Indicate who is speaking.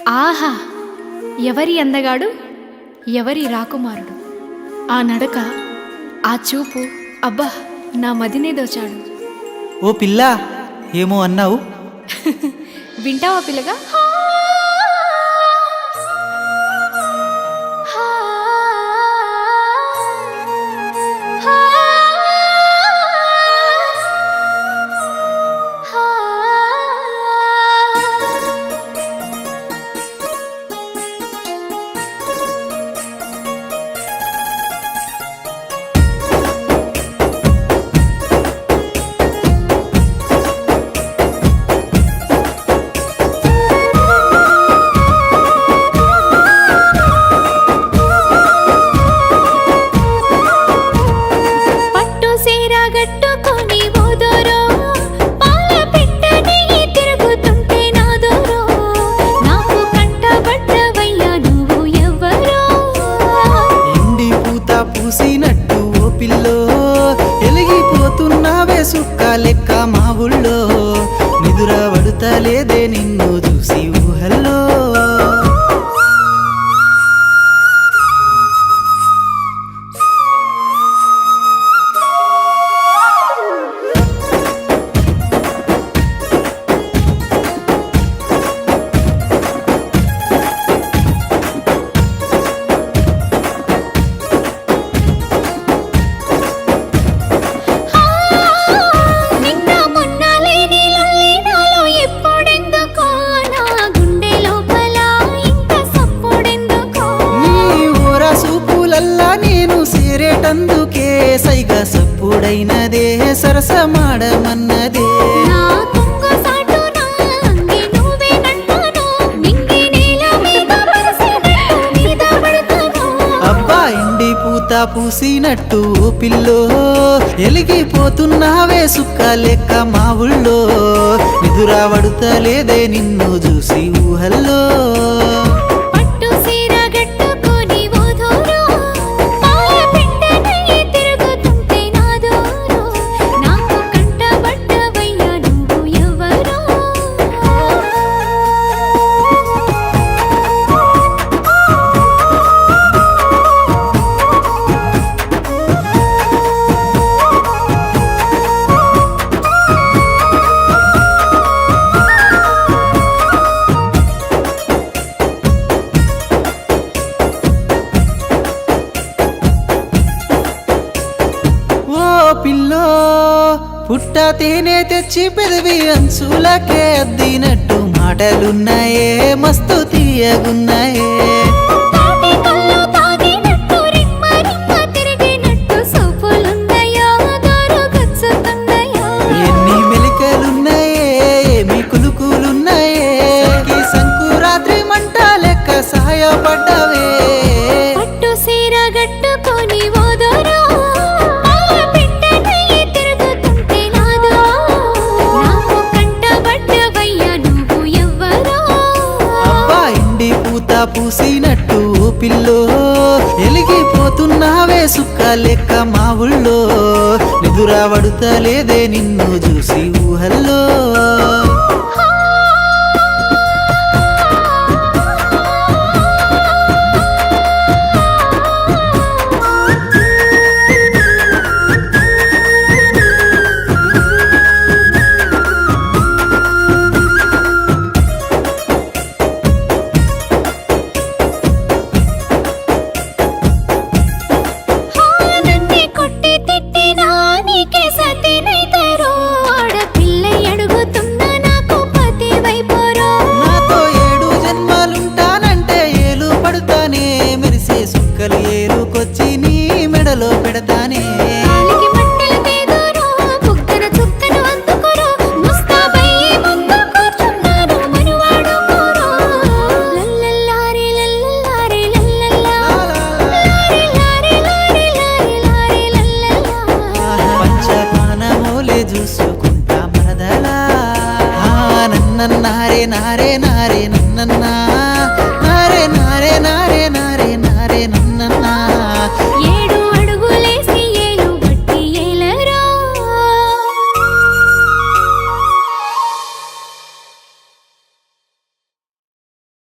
Speaker 1: ఆహా! ఎవరి అందగాడు, ఎవరి రాకుమారుడు, ఆ నడక, ఆ చూపు, అబ్బా నా మదినే దోచాడు.
Speaker 2: ఓ పిల్లా, ఏమో అన్నావు?
Speaker 1: వింటావా పిల్లగా?
Speaker 2: పూసినట్టు ఓ పిల్లో ఎలిగిపోతున్నావే సుక్క లెక్క మా ఊళ్ళో, నిదుర పడుతలేదే నిన్ను చూసి ఊహల్లో. అందుకే సైగా సప్పుడైనదే సరసమాడమన్నదే. అబ్బా ఎండి పూత పూసినట్టు పిల్లో ఎలిగిపోతున్నావే సుక్క లెక్క మా ఊళ్ళో, నిదుర పడుతలేదే నిన్ను చూసి ఊహల్లో. పిల్లో పుట్ట తేనె తెచ్చి పెదవి అంచులకే అద్దినట్టు మాటలున్నాయే మస్తు తీయగున్నాయే. ఎన్ని మెలికలున్నాయే, ఏమి కులుకులున్నాయే, సంకురాత్రి మంట లెక్క సహాయపడ్డవే. పూసినట్టు పిల్లో ఎలిగిపోతున్నావే సుక్క లెక్క మా ఊళ్ళో, నిదుర పడుతలేదే నిన్ను చూసి ఊహల్లో. ఏలుకొచ్చి నీ మెడలో పెడతానే. పంచపానమోలే చూసుకుంటా మరదలా, నన్నన్నారే నారే నారే నన్నన్నా.